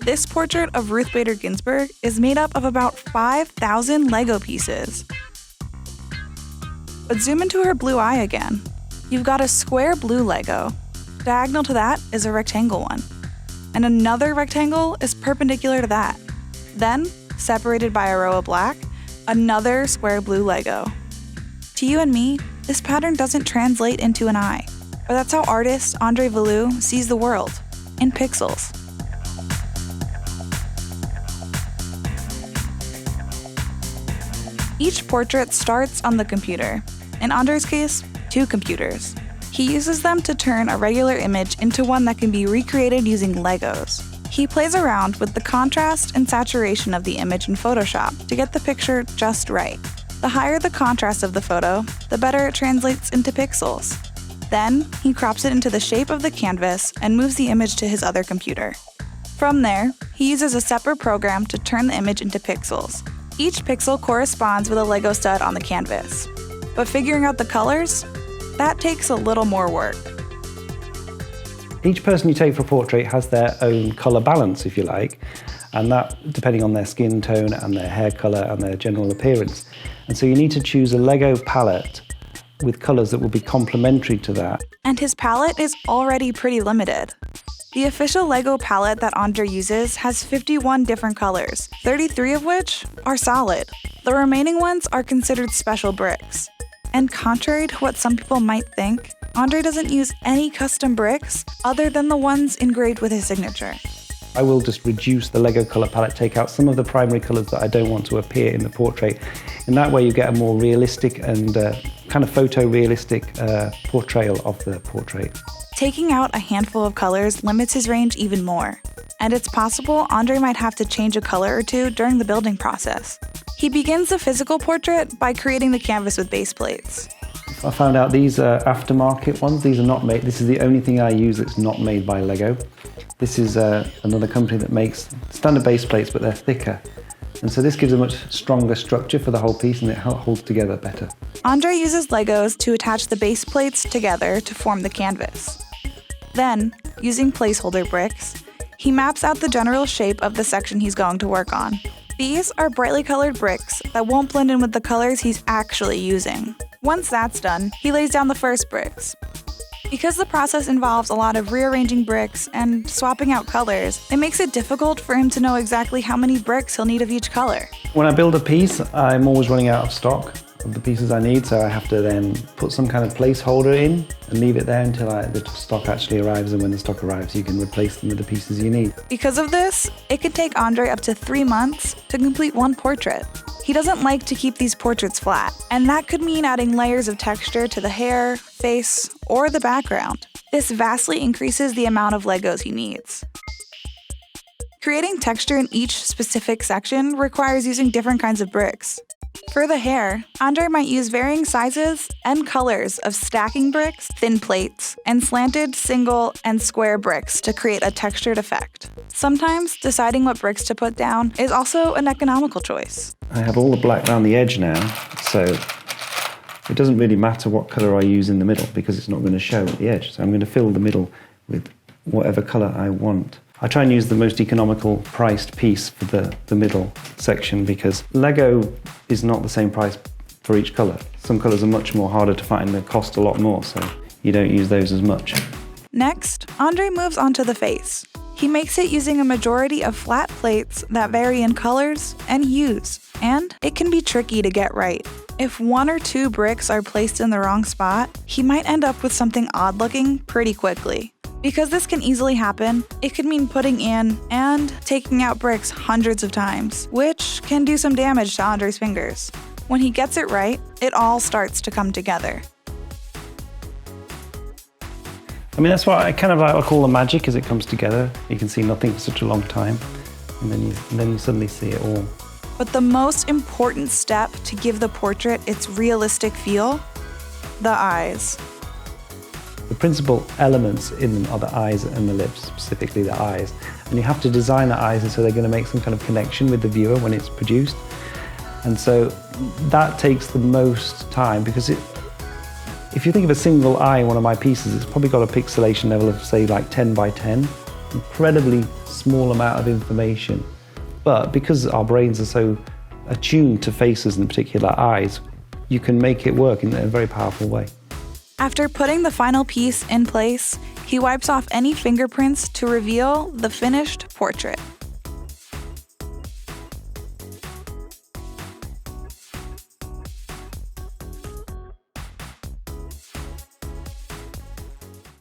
This portrait of Ruth Bader Ginsburg is made up of about 5,000 Lego pieces. But zoom into her blue eye again. You've got a square blue Lego. Diagonal to that is a rectangle one. And another rectangle is perpendicular to that. Then, separated by a row of black, another square blue Lego. To you and me, this pattern doesn't translate into an eye, but that's how artist Andre Veloux sees the world, in pixels. Each portrait starts on the computer. In Andre's case, 2 computers. He uses them to turn a regular image into one that can be recreated using Legos. He plays around with the contrast and saturation of the image in Photoshop to get the picture just right. The higher the contrast of the photo, the better it translates into pixels. Then, he crops it into the shape of the canvas and moves the image to his other computer. From there, he uses a separate program to turn the image into pixels. Each pixel corresponds with a Lego stud on the canvas. But figuring out the colors? That takes a little more work. Each person you take for a portrait has their own colour balance, if you like, and that depending on their skin tone and their hair colour and their general appearance. And so you need to choose a Lego palette with colours that will be complementary to that. And his palette is already pretty limited. The official Lego palette that Andre uses has 51 different colors, 33 of which are solid. The remaining ones are considered special bricks. And contrary to what some people might think, Andre doesn't use any custom bricks other than the ones engraved with his signature. I will just reduce the Lego colour palette, take out some of the primary colours that I don't want to appear in the portrait. In that way you get a more realistic and kind of photorealistic portrayal of the portrait. Taking out a handful of colors limits his range even more. And it's possible Andre might have to change a color or two during the building process. He begins the physical portrait by creating the canvas with base plates. I found out these are aftermarket ones. These are not made. This is the only thing I use that's not made by Lego. This is another company that makes standard base plates, but they're thicker. And so this gives a much stronger structure for the whole piece and it holds together better. Andre uses Legos to attach the base plates together to form the canvas. Then, using placeholder bricks, he maps out the general shape of the section he's going to work on. These are brightly colored bricks that won't blend in with the colors he's actually using. Once that's done, he lays down the first bricks. Because the process involves a lot of rearranging bricks and swapping out colors, it makes it difficult for him to know exactly how many bricks he'll need of each color. When I build a piece, I'm always running out of stock of the pieces I need, so I have to then put some kind of placeholder in and leave it there until the stock actually arrives, and when the stock arrives you can replace them with the pieces you need. Because of this, it could take Andre up to 3 months to complete one portrait. He doesn't like to keep these portraits flat, and that could mean adding layers of texture to the hair, face, or the background. This vastly increases the amount of Legos he needs. Creating texture in each specific section requires using different kinds of bricks. For the hair, Andre might use varying sizes and colors of stacking bricks, thin plates, and slanted, single, and square bricks to create a textured effect. Sometimes deciding what bricks to put down is also an economical choice. I have all the black around the edge now, so it doesn't really matter what colour I use in the middle because it's not going to show at the edge. So I'm going to fill the middle with whatever colour I want. I try and use the most economical priced piece for the middle section because Lego is not the same price for each colour. Some colours are much more harder to find, they cost a lot more, so you don't use those as much. Next, Andre moves on to the face. He makes it using a majority of flat plates that vary in colors and hues, and it can be tricky to get right. If 1 or 2 bricks are placed in the wrong spot, he might end up with something odd looking pretty quickly. Because this can easily happen, it could mean putting in and taking out bricks hundreds of times, which can do some damage to Andre's fingers. When he gets it right, it all starts to come together. I mean, that's what I kind of like call the magic as it comes together. You can see nothing for such a long time, and then you suddenly see it all. But the most important step to give the portrait its realistic feel? The eyes. The principal elements in them are the eyes and the lips, specifically the eyes. And you have to design the eyes so they're going to make some kind of connection with the viewer when it's produced. And so that takes the most time because if you think of a single eye in one of my pieces, it's probably got a pixelation level of say like 10 by 10. incredibly small amount of information. But because our brains are so attuned to faces and particular eyes, you can make it work in a very powerful way. After putting the final piece in place, he wipes off any fingerprints to reveal the finished portrait.